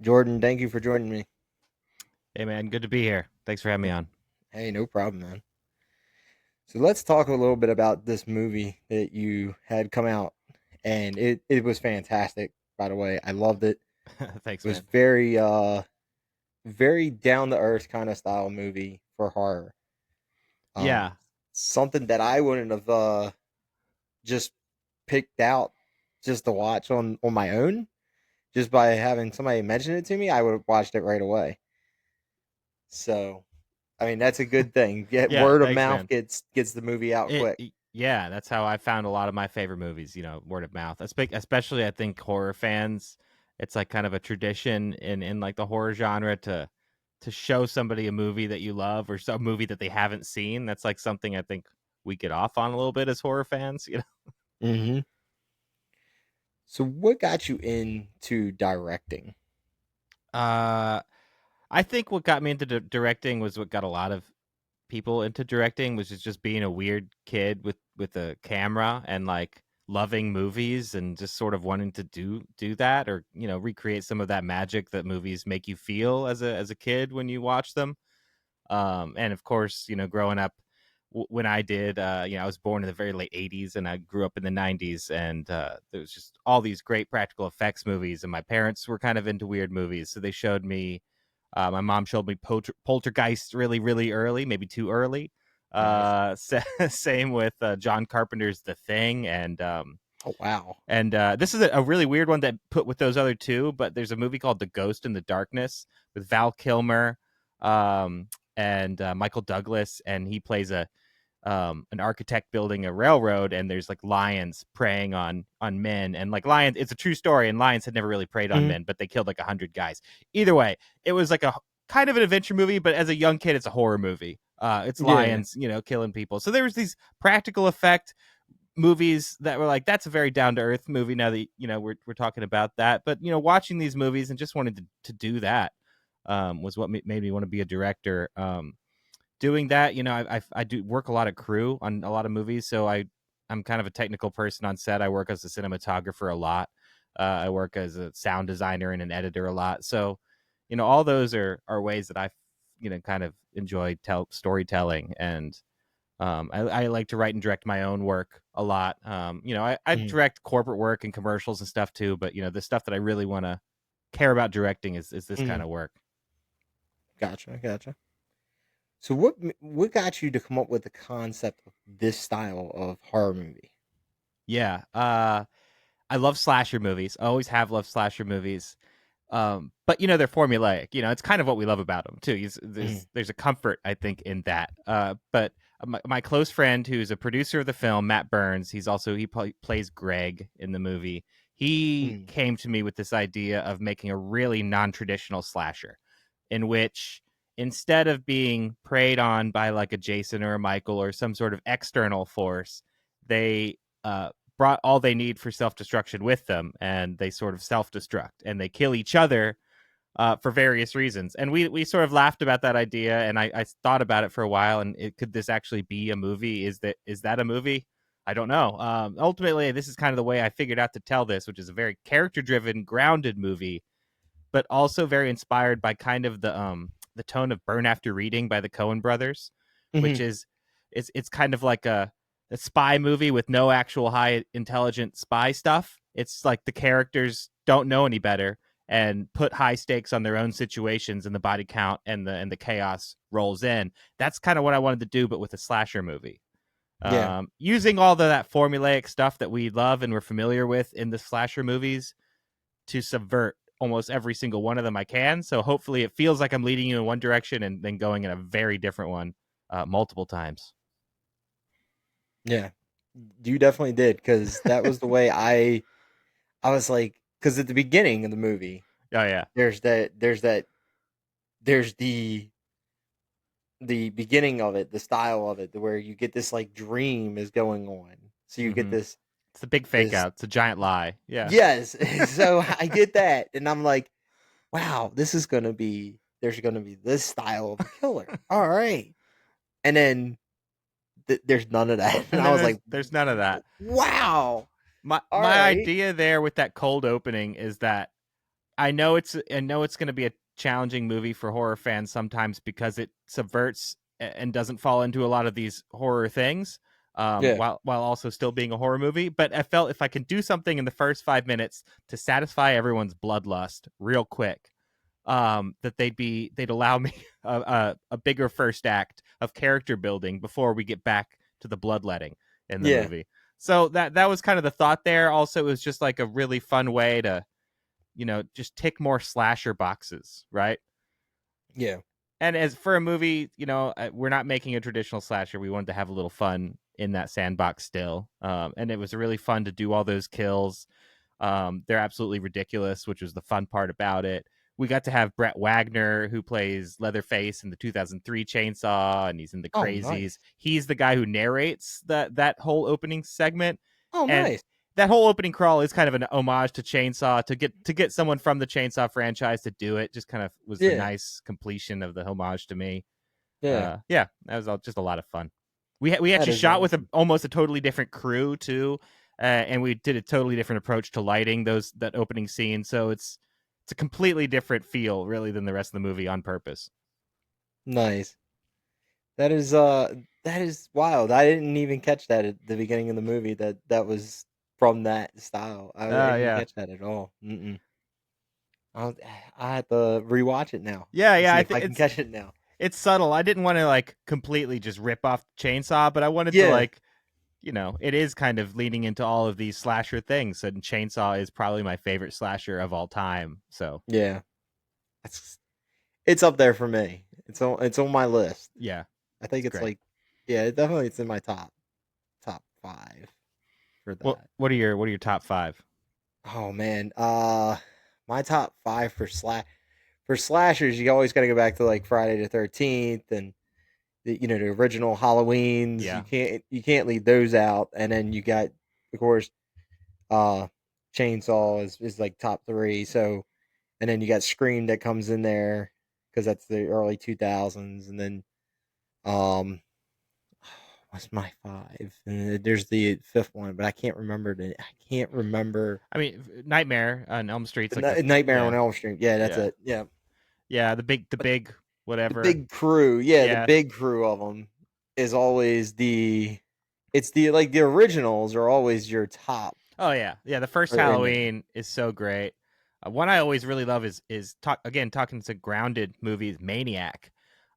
Jordan, thank you for joining me. Hey man, good to be here. Thanks for having me on. Hey, no problem, man. So let's talk a little bit about this movie that you had come out, and it was fantastic. By the way, I loved it. Thanks, It was man. very down to earth kind of style movie for horror. Yeah, Um, Something that I wouldn't have just picked out just to watch on my own, just by having somebody mention it to me. I would have watched it right away. So I mean, that's a good thing. Get yeah, word of thanks, mouth man. gets the movie out quick. Yeah, that's how I found a lot of my favorite movies. Word of mouth. Especially, I think horror fans. It's like kind of a tradition in like the horror genre to show somebody a movie that you love or some movie that they haven't seen. That's like something I think we get off on a little bit as horror fans. Hmm. So, what got you into directing? Uh, I think what got me into directing was what got a lot of people into directing, which is just being a weird kid with a camera and like loving movies and just sort of wanting to do that, or recreate some of that magic that movies make you feel as a kid when you watch them. And of course, growing up, when I did, I was born in the very late '80s, and I grew up in the '90s, and there was just all these great practical effects movies, and my parents were kind of into weird movies, so they showed me. My mom showed me Poltergeist really, really early, maybe too early. Nice. Same with John Carpenter's The Thing, Oh wow. and this is a really weird one that put with those other two. But there's a movie called The Ghost in the Darkness with Val Kilmer, um, and Michael Douglas, and he plays a an architect building a railroad, and there's like lions preying on men, and like lions, it's a true story, and lions had never really preyed on Hmm. men, but they killed like 100 guys. Either way, it was like a kind of an adventure movie, but as a young kid, it's a horror movie. It's Yeah. lions, killing people. So there was these practical effect movies that were like, that's a very down to earth movie. Now that we're talking about that, but watching these movies and just wanted to do that was what made me want to be a director. Doing that, I do work a lot of crew on a lot of movies, so I'm kind of a technical person on set. I work as a cinematographer a lot. I work as a sound designer and an editor a lot. So, all those are ways that I, kind of enjoy storytelling, and I like to write and direct my own work a lot. I Hmm. direct corporate work and commercials and stuff too, but the stuff that I really want to care about directing is this Hmm. kind of work. Gotcha. Gotcha. So, what got you to come up with the concept of this style of horror movie? Yeah. I love slasher movies. I always have loved slasher movies. But they're formulaic. It's kind of what we love about them too. Hmm. There's a comfort, I think, in that. But my close friend, who's a producer of the film, Matt Burns, he plays Greg in the movie. He Hmm. came to me with this idea of making a really non-traditional slasher, in which instead of being preyed on by like a Jason or a Michael or some sort of external force, they brought all they need for self destruction with them, and they sort of self destruct and they kill each other for various reasons. And we sort of laughed about that idea, and I thought about it for a while. And could this actually be a movie? Is that a movie? I don't know. Ultimately, this is kind of the way I figured out to tell this, which is a very character driven, grounded movie, but also very inspired by kind of the tone of Burn After Reading by the Coen brothers, which Hmm. is it's kind of like a spy movie with no actual high intelligent spy stuff. It's like the characters don't know any better and put high stakes on their own situations, and the body count and the chaos rolls in. That's kind of what I wanted to do, but with a slasher movie. Yeah. Using all that formulaic stuff that we love and we're familiar with in the slasher movies to subvert almost every single one of them I can. So hopefully it feels like I'm leading you in one direction and then going in a very different one multiple times. Yeah. You definitely did, because that was the way I was like, because at the beginning of the movie, Oh yeah. there's the beginning of it, the style of it, where you get this like dream is going on. So you get Mm-hmm. this It's a big fake this out. It's a giant lie. Yeah. yes. So I get that, and I'm like, wow, this is gonna be there's gonna be this style of a killer. All right, and then there's none of that, and And I then was like, there's none of that. wow, My all my right, idea there with that cold opening is that I know it's going to be a challenging movie for horror fans sometimes because it subverts and doesn't fall into a lot of these horror things, Yeah. while also still being a horror movie. But I felt if I can do something in the first 5 minutes to satisfy everyone's bloodlust real quick, that they'd allow me a bigger first act of character building before we get back to the bloodletting in the Yeah. movie. So that was kind of the thought there. Also, it was just like a really fun way to, just tick more slasher boxes, right? Yeah. And as for a movie, we're not making a traditional slasher. We wanted to have a little fun in that sandbox still. And it was really fun to do all those kills. They're absolutely ridiculous, which was the fun part about it. We got to have Brett Wagner, who plays Leatherface in the 2003 Chainsaw, and he's in The Oh, Crazies. nice. He's the guy who narrates that whole opening segment. Oh, And nice. that whole opening crawl is kind of an homage to Chainsaw. To get someone from the Chainsaw franchise to do it just kind of was the Yeah. nice completion of the homage to me. Yeah. Yeah, that was just a lot of fun. We That actually is shot with awesome. almost a totally different crew too, and we did a totally different approach to lighting that opening scene. So it's a completely different feel, really, than the rest of the movie on purpose. Nice. That is wild. I didn't even catch that at the beginning of the movie. That was from that style. I didn't Yeah, catch that at all. I'll, I have to rewatch it now. yeah. See I if think I can catch it now. it's subtle. I didn't want to like completely just rip off Chainsaw, but I wanted to Yeah. like, it is kind of leaning into all of these slasher things, and Chainsaw is probably my favorite slasher of all time. So Yeah. It's up there for me. It's on my list. yeah, I think it's it's great. like, yeah, it's in my top 5 for that. What are your top 5? Oh man, my top 5 for slashers. You always got to go back to like Friday the 13th and the original Halloweens. Yeah. You can't leave those out. And then you got, of course, uh, Chainsaw is like top 3. So, and then you got Scream that comes in there because that's the early 2000s. And then um what's my 5? And there's the 5th one, but I can't remember I can't remember. I mean, Nightmare on Elm Street's like Nightmare on yeah, Elm Street. Yeah, that's yeah, it. Yeah. yeah. The But big the whatever. big crew, yeah, the Yeah. big crew of them is always it's the originals are always your top. Oh yeah, yeah. The first Are in there. Halloween is so great. One I always really love is talking to grounded movies, Maniac.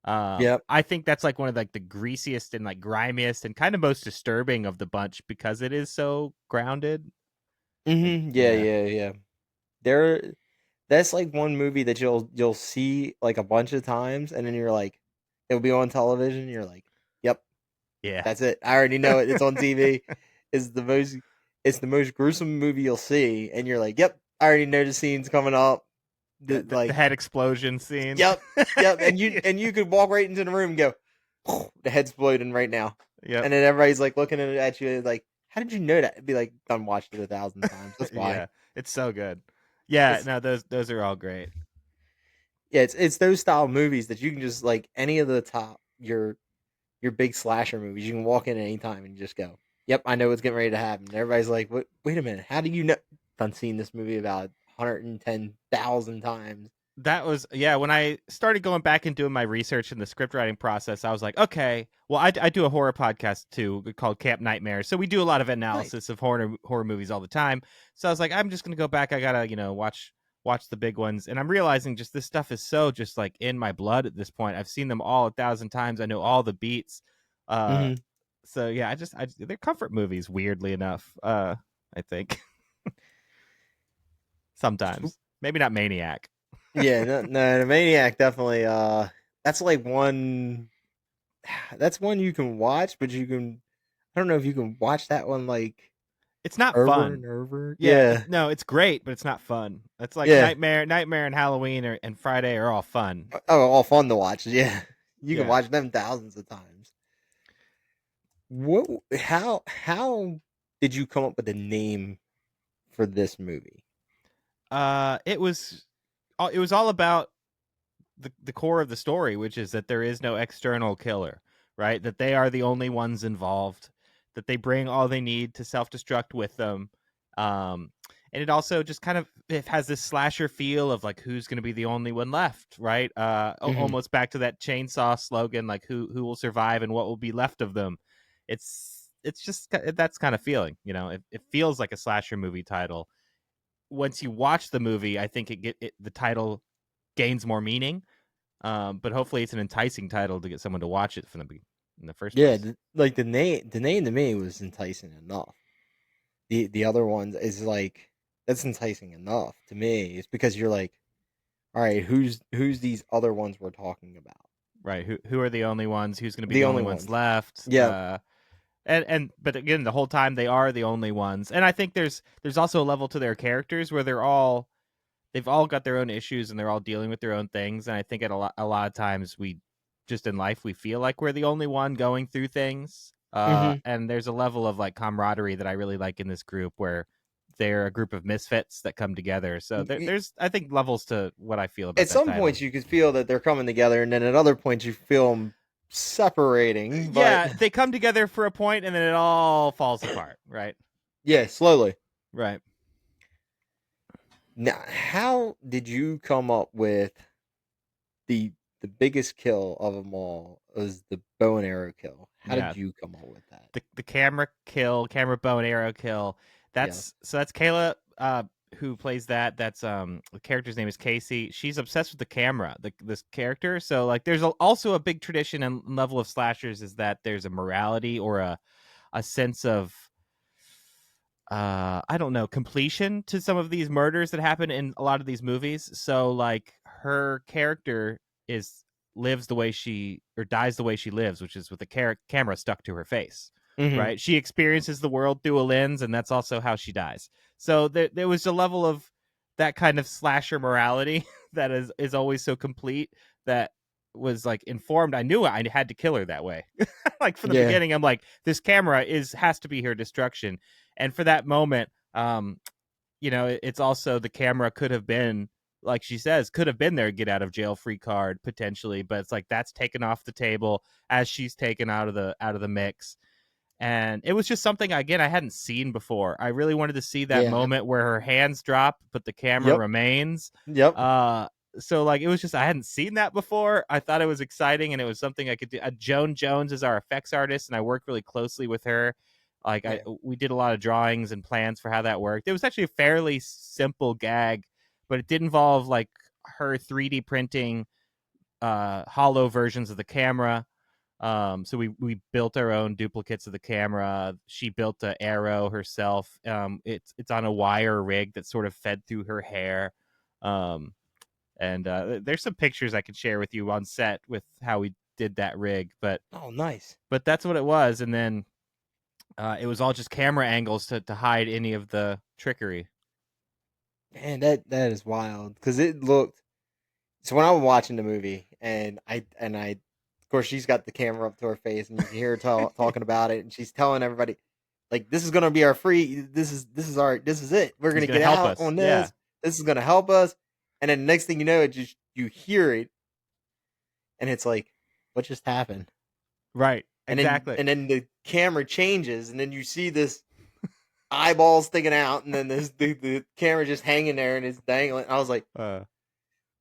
Yep. I think that's like one of like the greasiest and like grimiest and kind of most disturbing of the bunch because it is so grounded. Like Yeah, yeah, yeah, yeah. There that's like one movie that you'll see like a bunch of times and then you're like it'll be on television, and you're like, "Yep, yeah, that's it. I already know it. It's on TV." It's the most it's the most gruesome movie you'll see and you're like, "Yep, I already know the scenes coming up." the Like, head explosion scene. yep, yep, and you could walk right into the room and go, the head's exploding right now, Yep. and then everybody's like looking at you like, how did you know that? It'd be like, done watched it 1,000 times. That's why. Yeah, it's so good. Yeah, It's no, those are all great. yeah, it's those style movies that you can just like any of the top your big slasher movies. You can walk in at any time and just go, yep, I know what's getting ready to happen. And everybody's like, wait a minute, how do you know? I've seen this movie about 110,000 times. That was yeah. When I started going back and doing my research in the script writing process, I was like, okay, well, I do a horror podcast too called Camp Nightmare, so we do a lot of Nice. analysis of horror movies all the time. So I was like, I'm just gonna go back. I gotta watch the big ones, and I'm realizing just this stuff is so just like in my blood at this point. I've seen them all 1,000 times. I know all the beats. Uh, Hmm. so yeah, they're comfort movies. Weirdly enough, I think sometimes maybe not Maniac. Yeah, no, the Maniac definitely. That's like one. That's one you can watch, but you can. I don't know if you can watch that one like It's not over fun. and over. Yeah, Yeah, no, it's great, but it's not fun. It's like yeah. Nightmare, and Halloween and Friday are all fun. Oh, all fun to watch. Yeah, you can Yeah. watch them thousands of times. What? How did you come up with a name for this movie? It was all about the core of the story, which is that there is no external killer, right? That they are the only ones involved. That they bring all they need to self destruct with them. Um, and it also just kind of it has this slasher feel of like who's going to be the only one left, right? Hmm. Almost back to that Chainsaw slogan, like who will survive and what will be left of them. It's just that's kind of feeling, it feels like a slasher movie title. Once you watch the movie, I think the title gains more meaning. But hopefully it's an enticing title to get someone to watch it in the first Yeah, place. like the name to me was enticing enough. The other ones is like that's enticing enough to me. It's because you're like, all right, who's these other ones we're talking about? Right. Who are the only ones? Who's going to be The the only only ones ones. left? Yeah. And but again, the whole time they are the only ones. And I think there's also a level to their characters where they've all got their own issues and they're all dealing with their own things. And I think at a lot of times we just in life we feel like we're the only one going through things. Hmm. And there's a level of like camaraderie that I really like in this group where they're a group of misfits that come together. So there's I think levels to what I feel about At that some title. points, you could feel that they're coming together, and then at other points, you feel them separating. But Yeah, they come together for a point and then it all falls apart, right? yeah, slowly. Right. Now, how did you come up with the the biggest kill of them all? Was the bow and arrow kill? How Yeah. did you come up with that? The camera bow and arrow kill. Yes. That's Kayla who plays that. That's the character's name is Casey. She's obsessed with the camera, this character. So like there's also a big tradition and level of slashers is that there's a morality or a sense of I don't know, completion to some of these murders that happen in a lot of these movies. So like her character is lives the way she or dies the way she lives, which is with the camera stuck to her face. Hmm. Right? She experiences the world through a lens and that's also how she dies. So there was a level of that kind of slasher morality that is always so complete that was like informed. I knew I had to kill her that way. Like from the Yeah. beginning I'm like this camera has to be her destruction, and for that moment, it's also the camera could have been, like she says, could have been their get out of jail free card potentially, but it's like that's taken off the table as she's taken out of the mix. And it was just something again I hadn't seen before. I really wanted to see that Yeah. moment where her hands drop but the camera Yep. remains. Yep. So like it was just I hadn't seen that before. I thought it was exciting and it was something I could do. Joan Jones is our effects artist and I worked really closely with her. Like Yeah. we did a lot of drawings and plans for how that worked. It was actually a fairly simple gag, but it did involve like her 3D printing hollow versions of the camera. So we built our own duplicates of the camera. She built the arrow herself. It's on a wire rig that's sort of fed through her hair. Um, and there's some pictures I could share with you on set with how we did that rig. But Oh, nice. that's what it was. And then it was all just camera angles to hide any of the trickery. Man, that is wild because it looked. So when I was watching the movie, of course, she's got the camera up to her face, and you can hear her talking about it, and she's telling everybody, like, "This is gonna be our free. This is it. We're He's gonna gonna get help out us. on Yeah. this. This is gonna help us." And then next thing you know, it just you hear it, and it's like, what just happened? Right. And then Exactly. and then the camera changes, and then you see this eyeball sticking out, and then the camera just hanging there, and it's dangling. I was like,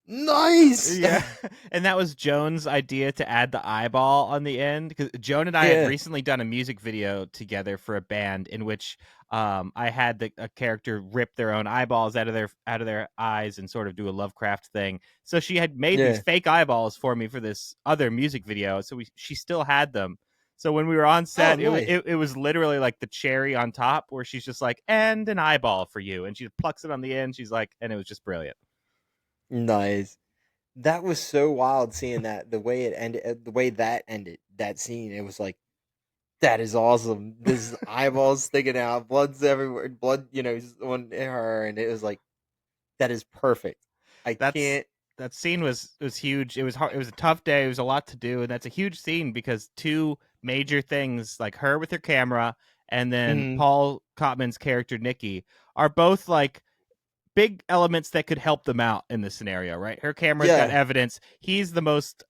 nice. Yeah, and that was Joan's idea to add the eyeball on the end because Joan and I had Yeah. recently done a music video together for a band in which I had a character rip their own eyeballs out of their eyes and sort of do a Lovecraft thing. So she had made these Yeah. fake eyeballs for me for this other music video. So she still had them. So when we were on Oh, set, nice. it was literally like the cherry on top, where she's just like, "And an eyeball for you," and she plucks it on the end. She's like, and it was just brilliant. Nice. That was so wild seeing that the way it ended, the way that ended that scene. It was like that is awesome. This eyeballs sticking out, blood's everywhere, blood, is on her, and it was like that is perfect. I That's can't. that scene was huge. It was hard. It was a tough day. It was a lot to do, and that's a huge scene because two major things, like her with her camera, and then Mhm. Paul Cotman's character Nikki, are both like big elements that could help them out in this scenario. Right? Her camera's got Yeah, evidence. He's the most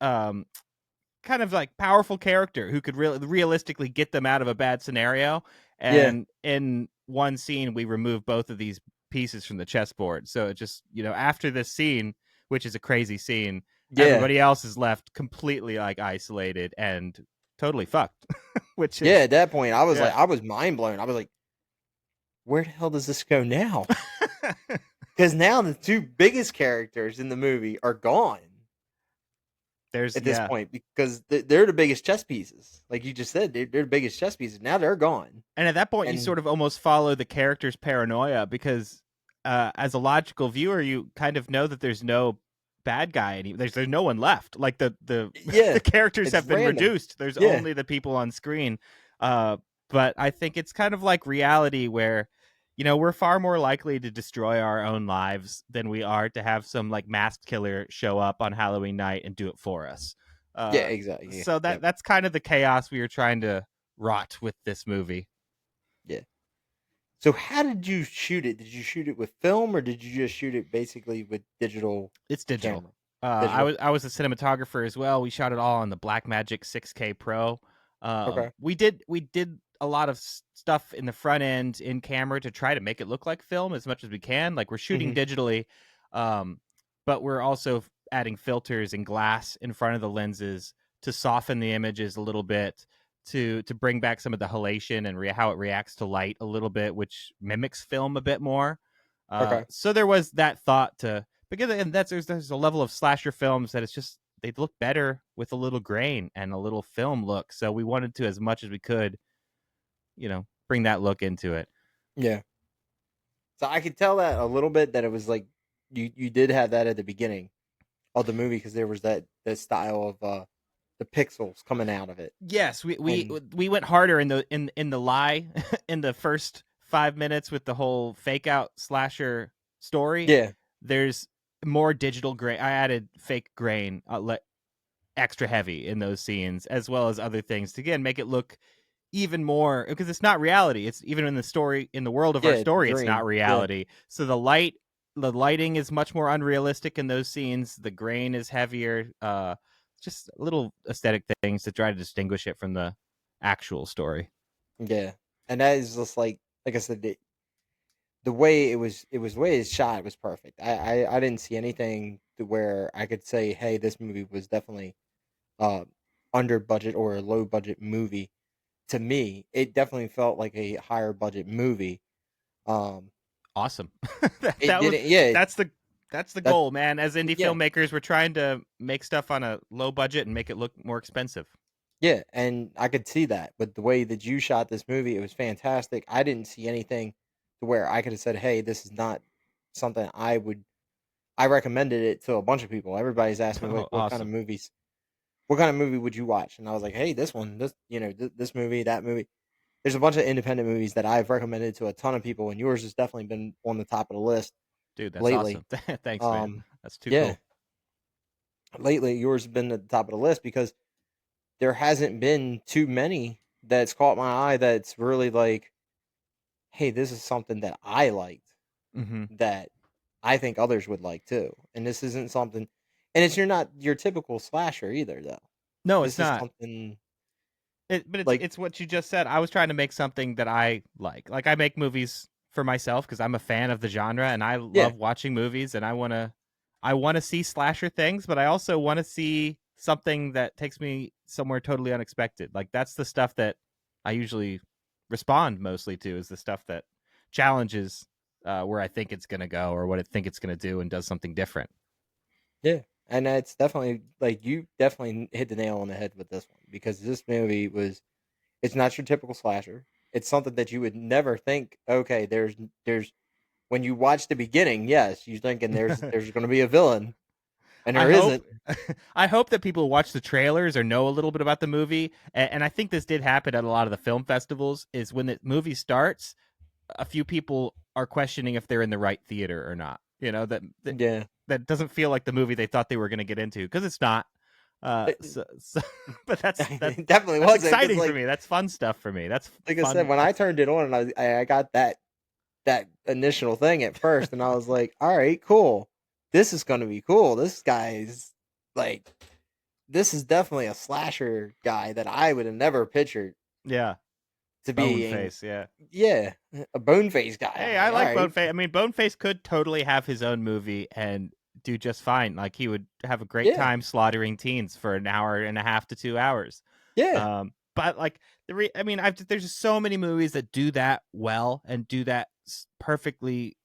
kind of like powerful character who could really realistically get them out of a bad scenario. yeah, And in one scene, we remove both of these pieces from the chessboard. So it just, after this scene, which is a crazy scene, Yeah. everybody else is left completely like isolated and totally fucked. Which is, Yeah, at that point, I was yeah. like, I was mind blown. I was like, where the hell does this go now? Because now the two biggest characters in the movie are gone There's at this point because they're the biggest chess pieces. Like you just said, they're the biggest chess pieces. Now they're gone. And at that point, you And sort of almost follow the character's paranoia because, as a logical viewer, you kind of know that there's no bad guy there's no one left. Like the yeah, the characters it's have been random. reduced. There's Yeah. only the people on screen. But I think it's kind of like reality where, we're far more likely to destroy our own lives than we are to have some like masked killer show up on Halloween night and do it for us. Yeah, exactly. So Yep. that's kind of the chaos we were trying to wrought with this movie. Yeah. So how did you shoot it? Did you shoot it with film or did you just shoot it basically with digital? It's digital. Camera? I was a cinematographer as well. We shot it all on the Blackmagic 6K Pro. Okay. We did a lot of stuff in the front end in camera to try to make it look like film as much as we can. Like we're shooting digitally, but we're also adding filters and glass in front of the lenses to soften the images a little bit, to bring back some of the halation and how it reacts to light a little bit, which mimics film a bit more. Okay. So there was that thought to, because and there's a level of slasher films that it's just they look better with a little grain and a little film look. So we wanted to, as much as we could, bring that look into it. Yeah. So I could tell that a little bit that it was like you did have that at the beginning of the movie because there was that style of the pixels coming out of it. Yes, we went harder in the lie in the first 5 minutes with the whole fake out slasher story. Yeah. There's more digital grain. I added fake grain, extra heavy in those scenes, as well as other things to again make it look even more, because it's not reality. It's even in the world of our story, it's not reality. Yeah. So the lighting is much more unrealistic in those scenes. The grain is heavier. Just little aesthetic things to try to distinguish it from the actual story. Yeah, and that is just like I said, the way it was the way it's shot was perfect. I didn't see anything to where I could say, hey, this movie was definitely under budget or a low budget movie. To me, it definitely felt like a higher budget movie. Awesome. That's the goal, man. As indie filmmakers, we're trying to make stuff on a low budget and make it look more expensive. Yeah, and I could see that with the way that you shot this movie. It was fantastic. I didn't see anything to where I could have said, hey, this is not something I recommended it to a bunch of people. Everybody's asking me, what kind of movies, what kind of movie would you watch? And I was like, hey, this one, this movie, that movie. There's a bunch of independent movies that I've recommended to a ton of people, and yours has definitely been on the top of the list. Dude, that's lately. Awesome. Thanks, man. That's too cool. Lately, yours has been at the top of the list because there hasn't been too many that's caught my eye that's really like, hey, this is something that I liked that I think others would like too. And this isn't something, and you're not your typical slasher either, though. No, it's not. Something. It's what you just said. I was trying to make something that I like. Like I make movies for myself because I'm a fan of the genre and I love watching movies, and I want to see slasher things, but I also want to see something that takes me somewhere totally unexpected. Like that's the stuff that I usually respond mostly to, is the stuff that challenges where I think it's going to go or what I think it's going to do and does something different. Yeah. And that's definitely, like, you definitely hit the nail on the head with this one, because this movie it's not your typical slasher. It's something that you would never think, okay, there's when you watch the beginning, yes, you're thinking there's going to be a villain, and there isn't. I hope that people watch the trailers or know a little bit about the movie, and I think this did happen at a lot of the film festivals, is when the movie starts, a few people are questioning if they're in the right theater or not. That doesn't feel like the movie they thought they were going to get into, because it's not. But that's definitely was exciting for me. That's fun stuff for me. That's like fun. I said, when I turned it on, and I got that initial thing at first, and I was like, all right, cool. This is going to be cool. This guy's like, this is definitely a slasher guy that I would have never pictured. Yeah. to being, Boneface, yeah. yeah, a bone face guy. Hey, I'm I like, all like right, Boneface. I mean, Boneface could totally have his own movie and do just fine. Like he would have a great yeah, time slaughtering teens for an hour and a half to 2 hours. yeah, But like I mean, there's just so many movies that do that well and do that perfectly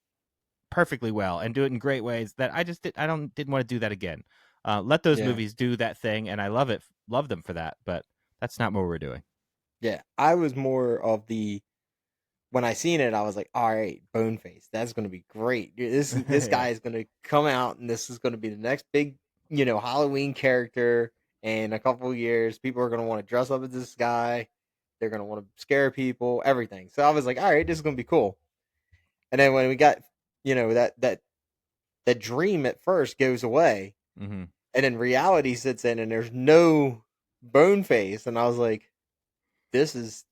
well and do it in great ways that I didn't want to do that again. Let those yeah, movies do that thing, and I love them for that. But that's not what we're doing. yeah. I was more of the when I seen it, I was like, all right, Boneface, that's gonna be great. This Yeah. guy is gonna come out, and this is gonna be the next big, Halloween character. In a couple of years, people are gonna want to dress up as this guy. They're gonna want to scare people, everything. So I was like, all right, this is gonna be cool. And then when we got, that dream at first goes away, Hmm. and then reality sits in, and there's no Boneface, and I was like, this is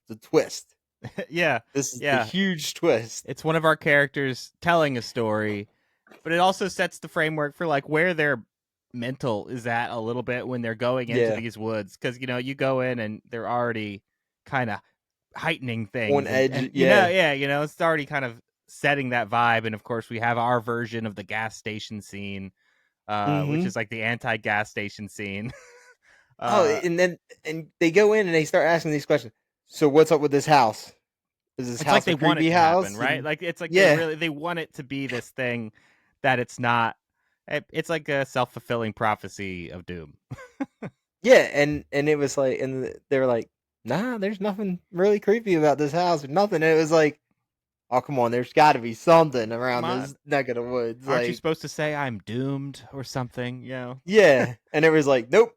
the twist. Yeah, This is the yeah. huge twist. It's one of our characters telling a story, but it also sets the framework for like where their mental is at a little bit when they're going into Yeah, these woods, because you go in and they're already kind of heightening on things, and edge. yeah, Yeah. it's already kind of setting that vibe. And of course we have our version of the gas station scene, which Hmm. is like the anti-gas station scene. Oh, uh and they go in and they start asking these questions. So what's up with this house? Is this it's like house a they want it creepy to happen, house? right? And Like it's like yeah, they want it to be this thing that it's not. It's like a self-fulfilling prophecy of doom. yeah, and it was like, and they were like, nah, there's nothing really creepy about this house or nothing. And it was like, oh come on, there's got to be something Come around this on, neck of the woods, aren't you like supposed to say I'm doomed or something? yeah. And it was like, nope,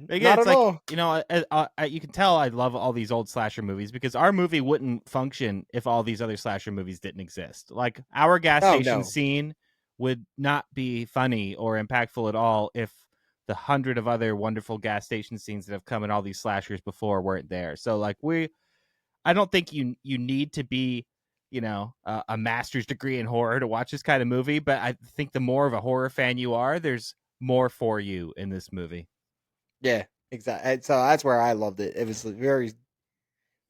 Again, not it's at like all. you can tell I love all these old slasher movies because our movie wouldn't function if all these other slasher movies didn't exist. Like our gas Oh station no, scene would not be funny or impactful at all if the hundred of other wonderful gas station scenes that have come in all these slashers before weren't there. So like I don't think you need to be, a master's degree in horror to watch this kind of movie, but I think the more of a horror fan you are, there's more for you in this movie. yeah, exactly. So that's where I loved it. It was very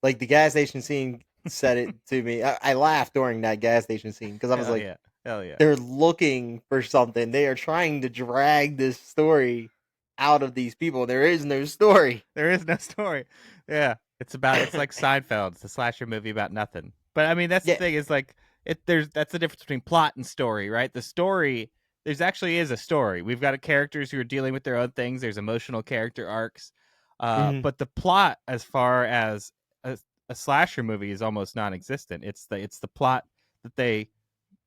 like the gas station scene said it to me. I laughed during that gas station scene because I was Hell like, yeah. Hell yeah. they're looking for something. They are trying to drag this story out of these people. There is no story. There is no story. Yeah. It's like Seinfeld. It's a slasher movie about nothing. But I mean that's the Yeah. thing is like that's the difference between plot and story, right? The story there's actually is a story. We've got characters who are dealing with their own things. There's emotional character arcs. Mhm. But the plot as far as a slasher movie is almost non-existent. It's the plot that they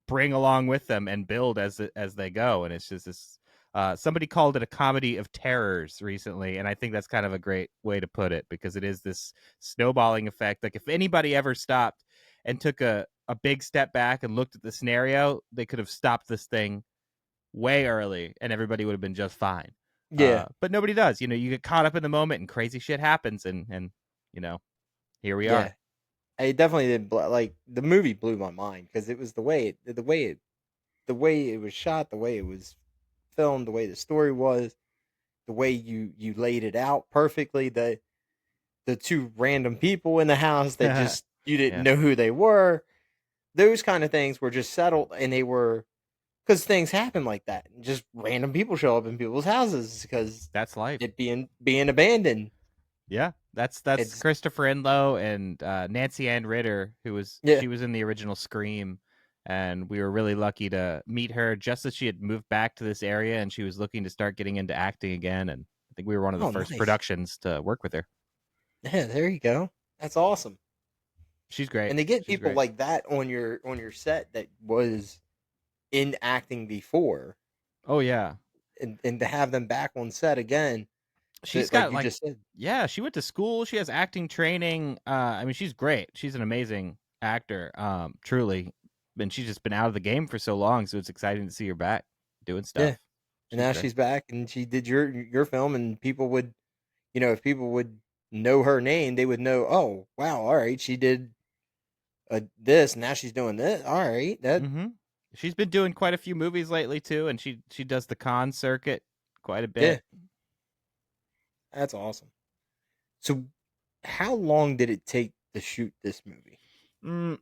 bring along with them and build as they go, and it's just this. Somebody called it a comedy of terrors recently, and I think that's kind of a great way to put it because it is this snowballing effect. Like if anybody ever stopped and took a big step back and looked at the scenario, they could have stopped this thing way early, and everybody would have been just fine. Yeah. But nobody does. You get caught up in the moment, and crazy shit happens, and you know, here we Yeah. are. I definitely did. Like the movie blew my mind because it was the way it was shot, the way it was filmed, the way the story was, the way you laid it out perfectly. The two random people in the house that just you didn't Yeah, know who they were. Those kind of things were just settled, and they were because things happen like that. Just random people show up in people's houses because that's life. it being abandoned. Yeah, that's It's Christopher Enlow and Nancy Ann Ritter, yeah. she was in the original Scream, and we were really lucky to meet her just as she had moved back to this area, and she was looking to start getting into acting again, and I think we were one of the Oh, first nice. productions to work with her. Yeah, there you go. That's awesome. She's great. And to get She's people great. like that on your set that was in acting before, Oh yeah, and to have them back on set again, she's that like got you like just said. yeah, she went to school. She has acting training. I mean, she's great. She's an amazing actor. Truly, and she's just been out of the game for so long, so it's exciting to see her back doing Yeah. stuff. And She's now great. she's back and she did your film, and people would, if people would know her name, they would know, oh, wow, all right, she did this, now she's doing this. All right. That Mm-hmm. She's been doing quite a few movies lately too, and she does the con circuit quite a yeah, bit. that's awesome. So how long did it take to shoot this movie? Mm,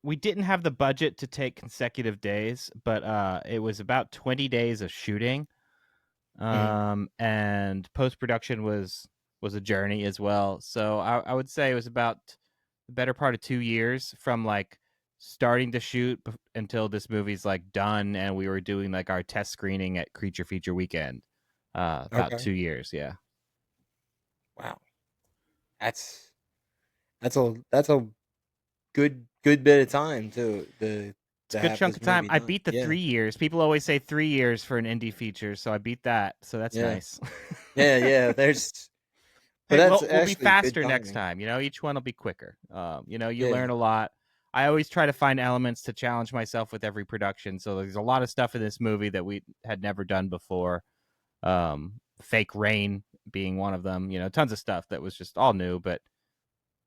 we didn't have the budget to take consecutive days, but it was about 20 days of shooting. Mhm. And post production was a journey as well. So I would say it was about the better part of 2 years from like starting to shoot until this movie's like done, and we were doing like our test screening at Creature Feature Weekend. About Okay. 2 years, yeah. Wow. That's that's a good bit of time It's a to good have chunk this of time. movie I done. beat the Yeah. 3 years. People always say 3 years for an indie feature, so I beat that. So that's Yeah. nice. Yeah, yeah. There's but Hey, that's we'll be actually good faster next timing. time. Each one will be quicker. You Yeah. learn a lot. I always try to find elements to challenge myself with every production. So there's a lot of stuff in this movie that we had never done before. Fake rain being one of them. Tons of stuff that was just all new but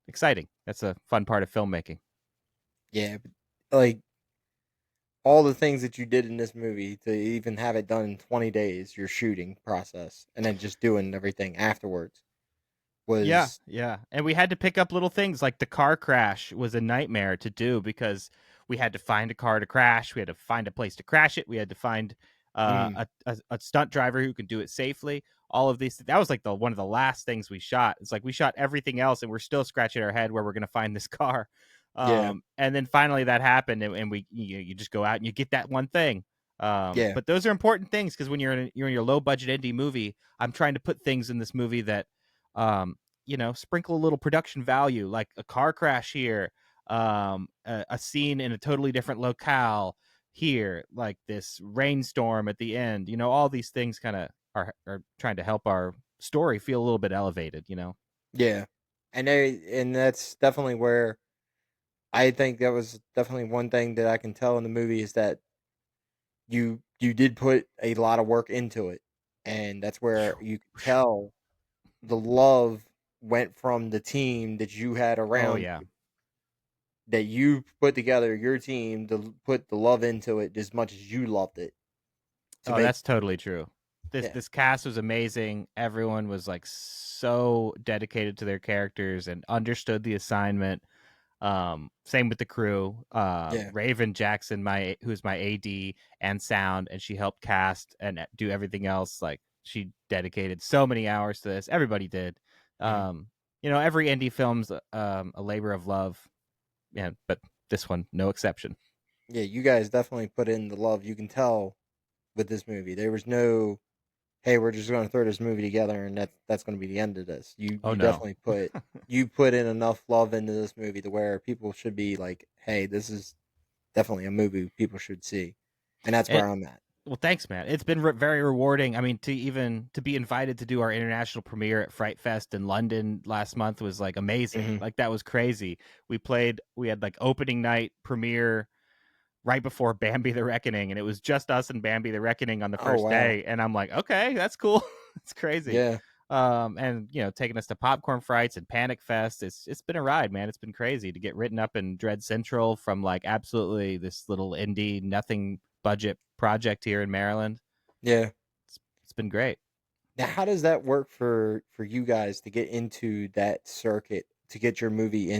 exciting. That's a fun part of filmmaking. Yeah, but, like all the things that you did in this movie to even have it done in 20 days, your shooting process, and then just doing everything afterwards Yeah, was yeah. And we had to pick up little things like the car crash was a nightmare to do because we had to find a car to crash. We had to find a place to crash it. We had to find mm, a stunt driver who can do it safely. All of these. That was like the one of the last things we shot. It's like we shot everything else and we're still scratching our head where we're going to find this car. yeah, And then finally that happened, and you just go out and you get that one thing. yeah, But those are important things because when you're in your low budget indie movie, I'm trying to put things in this movie that um, sprinkle a little production value, like a car crash here, a scene in a totally different locale here, like this rainstorm at the end. All these things kind of are trying to help our story feel a little bit elevated. yeah. And that's definitely where I think that was definitely one thing that I can tell in the movie is that you did put a lot of work into it, and that's where you could tell the love went from the team that you had Oh around yeah. you, that you put together your team to put the love into it as much as you loved it to Oh, make that's the movie. totally true. This Yeah. this cast was amazing. Everyone was like so dedicated to their characters and understood the assignment. Same with the crew. Yeah. Raven Jackson, who's my AD and sound, and she helped cast and do everything else. Like she dedicated so many hours to this. Everybody did. Mhm. Every indie film's a labor of love. Yeah, but this one, no exception. Yeah, you guys definitely put in the love. You can tell with this movie. There was no, hey, we're just going to throw this movie together and that's going to be the end of this. You Oh you no. definitely put in enough love into this movie to where people should be like, hey, this is definitely a movie people should see. And that's It where I'm at. Well, thanks, man. It's been very rewarding. I mean, to be invited to do our international premiere at Fright Fest in London last month was like amazing. Hmm. Like that was crazy. We had like opening night premiere right before Bambi the Reckoning, and it was just us and Bambi the Reckoning on the Oh first wow. day. And I'm like, okay, that's cool. It's crazy. Yeah. And taking us to Popcorn Frights and Panic Fest. It's been a ride, man. It's been crazy to get written up in Dread Central from like absolutely this little indie nothing budget project here in Maryland. Yeah. It's been great. Now, how does that work for you guys to get into that circuit, to get your movie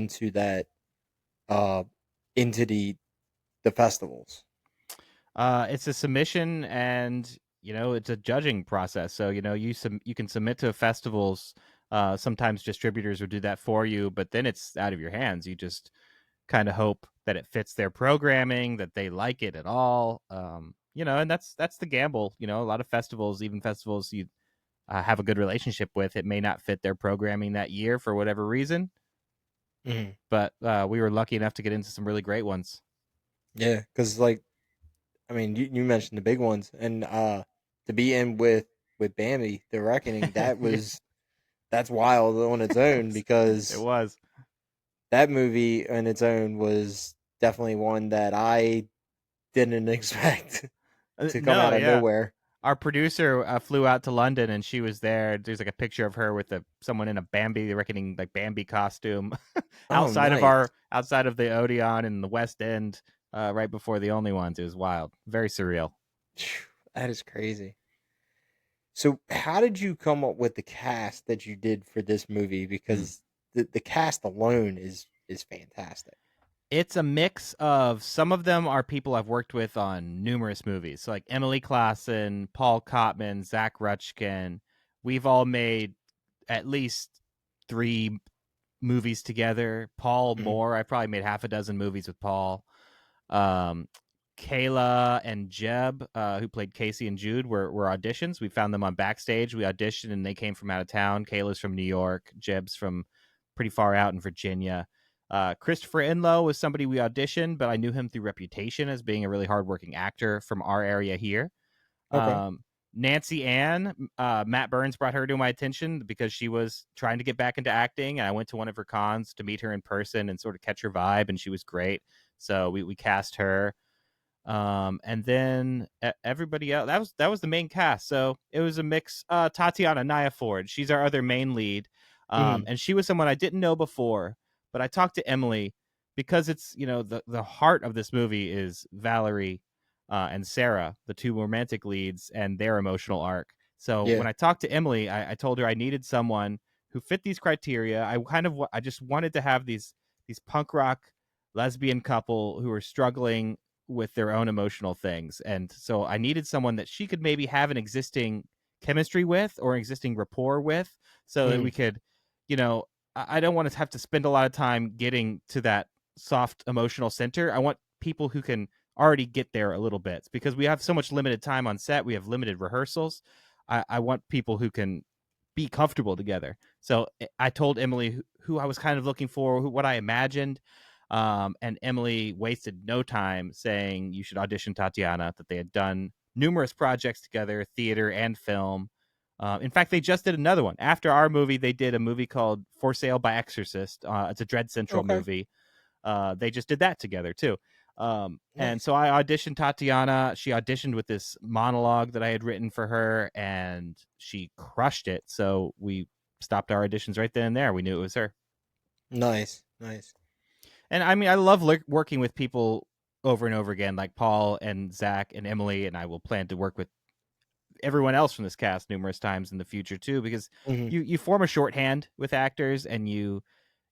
uh into the festivals? It's a submission, and it's a judging process. So you can submit to festivals. Sometimes distributors will do that for you, but then it's out of your hands. You just kind of hope that it fits their programming, that they like it at all. And that's the gamble. A lot of festivals, even festivals you have a good relationship with, it may not fit their programming that year for whatever reason. Mhm. But we were lucky enough to get into some really great ones. Yeah, because like I mean, you mentioned the big ones, and to be in with Bambi, The Reckoning, Yeah, that's wild on its own it because was. that movie on its own was definitely one that I didn't expect to come No, out of yeah. nowhere. Our producer flew out to London, and she was there. There's like a picture of her with someone in a Bambi the Reckoning like Bambi costume Oh, nice. outside of the Odeon in the West End, right before the Only Ones. It was wild, very surreal. Phew, that is crazy. So, how did you come up with the cast that you did for this movie? Hmm. Because the cast alone is fantastic. It's a mix of, some of them are people I've worked with on numerous movies. So like Emily Klassen, Paul Kottman, Zach Rutchkin. We've all made at least 3 movies together. Paul Mhm. Moore, I probably made half a dozen movies with Paul. Um, Kayla and Jeb, who played Casey and Jude, were auditions. We found them on Backstage. We auditioned, and they came from out of town. Kayla's from New York. Jeb's from pretty far out in Virginia. Christopher Inlow was somebody we auditioned, but I knew him through reputation as being a really hardworking actor from our area here. Okay. Nancy Ann, Matt Burns brought her to my attention because she was trying to get back into acting, and I went to one of her cons to meet her in person and sort of catch her vibe, and she was great. So we cast her. And then everybody else, that was the main cast. So it was a mix. Tatiana Naya Ford, she's our other main lead. Hmm. And she was someone I didn't know before, but I talked to Emily because it's, the heart of this movie is Valerie and Sarah, the 2 romantic leads, and their emotional arc. So Yeah. when I talked to Emily, I told her I needed someone who fit these criteria. I just wanted to have these punk rock lesbian couple who are struggling with their own emotional things. And so I needed someone that she could maybe have an existing chemistry with, or an existing rapport with, so that we Hmm. could, I don't want to have to spend a lot of time getting to that soft emotional center. I want people who can already get there a little bit, because we have so much limited time on set. We have limited rehearsals. I want people who can be comfortable together. So I told Emily who I was kind of looking for, what I imagined. And Emily wasted no time saying you should audition Tatiana, that they had done numerous projects together, theater and film. In fact, they just did another one. After our movie, they did a movie called For Sale by Exorcist. It's a Dread Central Okay. movie. They just did that together, too. And Nice. so I auditioned Tatiana. She auditioned with this monologue that I had written for her, and she crushed it. So we stopped our auditions right then and there. We knew it was her. Nice. Nice. And I mean, I love working with people over and over again, like Paul and Zach and Emily, and I will plan to work with everyone else from this cast numerous times in the future too, because Hmm. you form a shorthand with actors, and you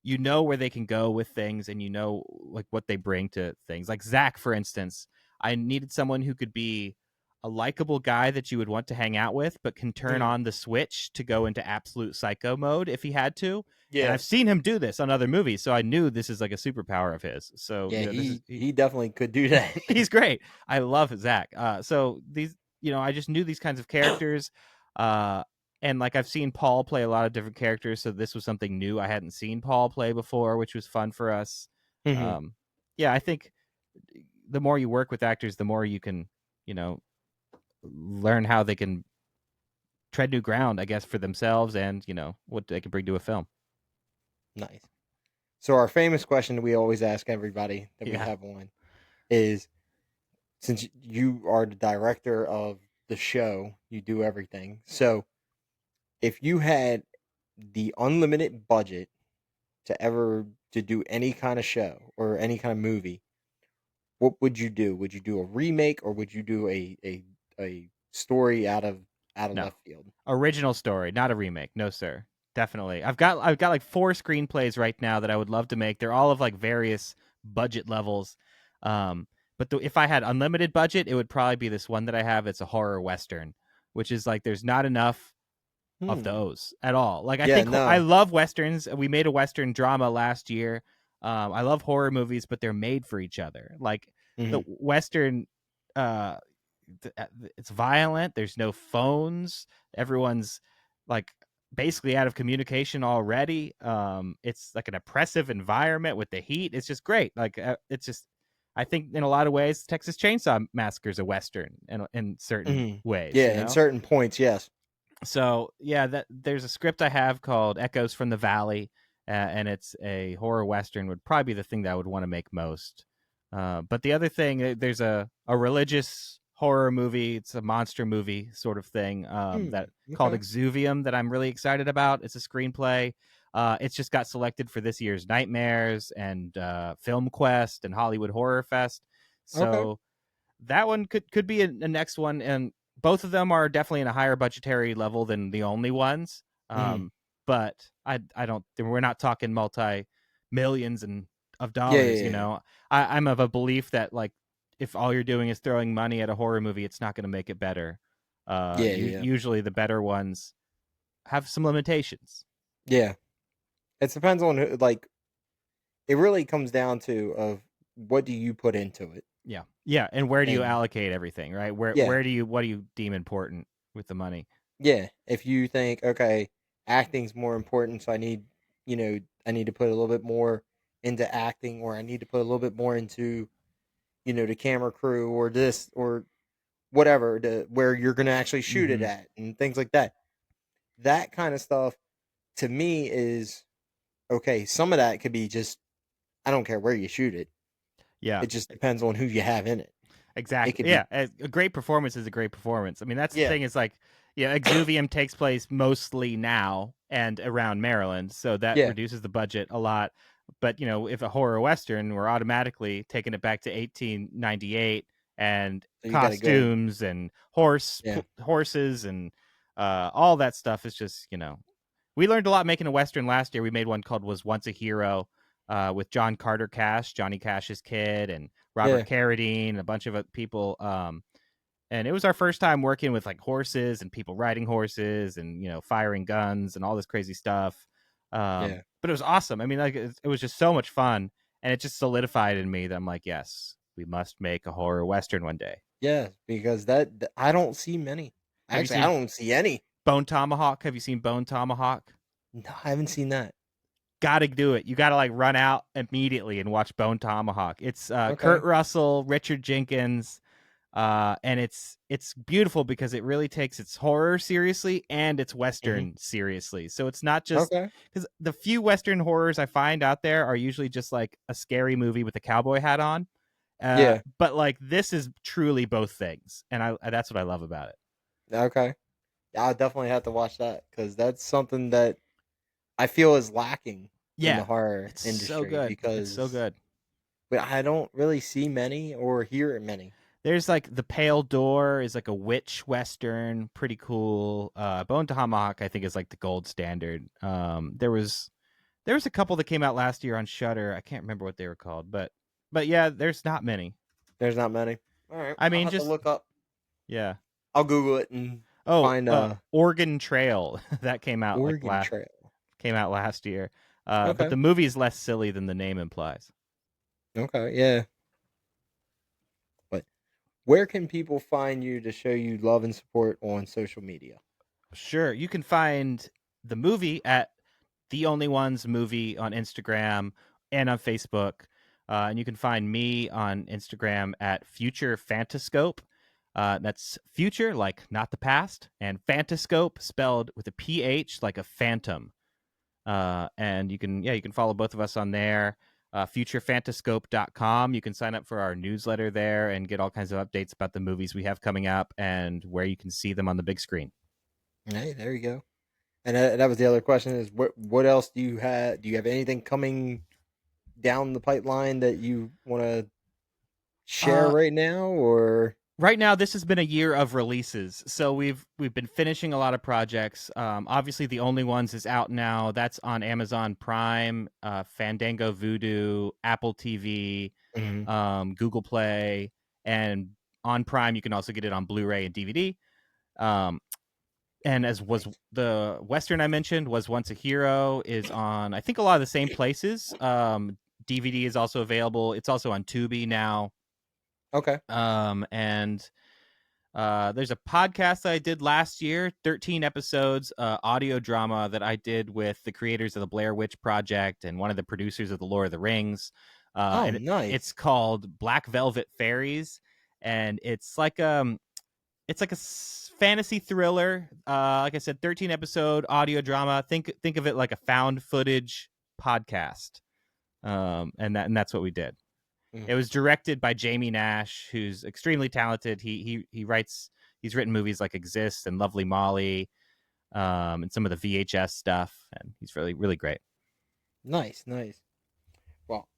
know where they can go with things, and you know like what they bring to things. Like Zach, for instance, I needed someone who could be a likable guy that you would want to hang out with, but can turn Hmm. on the switch to go into absolute psycho mode if he had to. And Yeah. I've seen him do this on other movies, so I knew this is like a superpower of his. So Yeah. this is He definitely could do that. he's great. I love Zach. So these, I just knew these kinds of characters. Uh, and like I've seen Paul play a lot of different characters, so this was something new I hadn't seen Paul play before, which was fun for us. Hmm. Um, yeah, I think the more you work with actors, the more you can, you know, learn how they can tread new ground, I guess, for themselves, and what they can bring to a film. Nice. So our famous question we always ask everybody that we Yeah. have on is, since you are the director of the show, you do everything. So if you had the unlimited budget to do any kind of show or any kind of movie, what would you do? Would you do a remake, or would you do a story out of No. left field? Original story, not a remake. No, sir. Definitely. I've got like 4 screenplays right now that I would love to make. They're all of like various budget levels. But if I had unlimited budget, it would probably be this one that I have. It's a horror western, which is like there's not enough of Hmm. those at all. Like I Yeah. think I No. love westerns. We made a western drama last year. I love horror movies, but they're made for each other. Like the Hmm. western, uh, it's violent. There's no phones. Everyone's like basically out of communication already. It's like an oppressive environment with the heat. It's just great. Like it's just. I think in a lot of ways, Texas Chainsaw Massacre is a western in certain Hmm. ways. Yeah. In certain points, yes. So yeah, that there's a script I have called Echoes from the Valley, and it's a horror western. Would probably be the thing that I would want to make most. But the other thing, there's a religious horror movie. It's a monster movie sort of thing, Hmm. that called Okay. Exuvium, that I'm really excited about. It's a screenplay. It's just got selected for this year's Nightmares and Film Quest and Hollywood Horror Fest. Okay. So that one could be a next one, and both of them are definitely in a higher budgetary level than the only ones. Hmm. Um, but I don't. We're not talking multi-millions of Yeah, dollars. yeah, yeah. I'm of a belief that like if all you're doing is throwing money at a horror movie, it's not going to make it better. Yeah, yeah. Usually the better ones have some limitations. Yeah. It depends on who, like, it really comes down to of what do you put into it. Yeah, yeah. And where do you And allocate everything? Right? Where yeah, what do you deem important with the money? yeah. If you think, okay, acting's more important, so I need to put a little bit more into acting, or I need to put a little bit more into, the camera crew or this or whatever, where you're gonna actually shoot it Mm-hmm. at and things like that. That kind of stuff to me is okay. Some of that could be just I don't care where you shoot it. Yeah. It just depends on who you have in it. It Exactly. could Yeah, be a great performance is a great performance. I mean, that's the yeah, thing. Is like, yeah, Exuvium takes place mostly now and around Maryland, so that yeah. reduces the budget a lot. But if a horror western, we're automatically taking it back to 1898 and So you got to go. costumes and Yeah. horses and all that stuff is just we learned a lot making a western last year. We made one called "Was Once a Hero" with John Carter Cash, Johnny Cash's kid, and Robert Yeah. Carradine, and a bunch of people. And it was our first time working with like horses and people riding horses and firing guns and all this crazy stuff. Yeah. But it was awesome. I mean, like it was just so much fun, and it just solidified in me that I'm like, yes, we must make a horror western one day. Yeah, because I don't see many. Have you Actually, I seen don't see any. Bone Tomahawk? Have you seen Bone Tomahawk? No, I haven't seen that. Gotta do it. You gotta like run out immediately and watch Bone Tomahawk. It's Kurt Okay. Russell, Richard Jenkins, and it's beautiful because it really takes its horror seriously and its Hmm. western seriously. So it's not just Okay. because the few western horrors I find out there are usually just like a scary movie with a cowboy hat on. Yeah. But like this is truly both things, and that's what I love about it. Okay. I'll definitely have to watch that because that's something that I feel is lacking in the Yeah, horror it's so industry good. It's so because good. but I don't really see many or hear many. There's like The Pale Door is like a witch western, pretty cool. Bone Tomahawk I think is like the gold standard. There was a couple that came out last year on Shutter. I can't remember what they were called, but yeah, there's not many. There's not many. All right, I I'll mean, have to just look up. yeah. I'll Google it and Oh, find Oregon Trail that Oregon Trail. came out last year. But Okay. the movie is less silly than the name implies. Okay. Yeah. But where can people find you to show you love and support on social media? Sure, you can find the movie at The Only Ones Movie on Instagram and on Facebook. And you can find me on Instagram at Future Fantascope. That's future, like not the past, and Fantascope spelled with a PH, like a phantom. And you can follow both of us on there. Futurefantascope.com. You can sign up for our newsletter there and get all kinds of updates about the movies we have coming up and where you can see them on the big screen. Hey, there you go. And that was the other question: is what else do you have? Do you have anything coming down the pipeline that you want to share Uh, right now, or right now this has been a year of releases, so we've been finishing a lot of projects. Obviously The Only Ones is out now. That's on Amazon Prime, Fandango, Vudu, Apple TV, Mhm. Google Play, and on Prime you can also get it on Blu-ray and DVD. And as was Nice. the Western I mentioned, Was Once a Hero, is on I think a lot of the same places. DVD is also available. It's also on Tubi now. Okay. And there's a podcast that I did last year, 13 episodes, audio drama that I did with the creators of the Blair Witch Project and one of the producers of the Lord of the Rings. Oh, It's nice. called Black Velvet Fairies, and it's like a fantasy thriller. Like I said, 13 episode audio drama. Think of it like a found footage podcast. And that's what we did. It Mhm. was directed by Jamie Nash, who's extremely talented. He's written movies like Exist and Lovely Molly, and some of the VHS stuff, and he's really really great. Nice, nice. Well,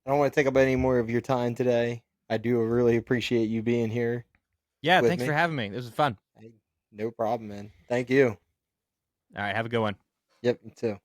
I don't want to take up any more of your time today. I do really appreciate you being here Yeah, with thanks for me. having me. This was fun. Hey, no problem, man. Thank you. All right, have a good one. Yep, me too.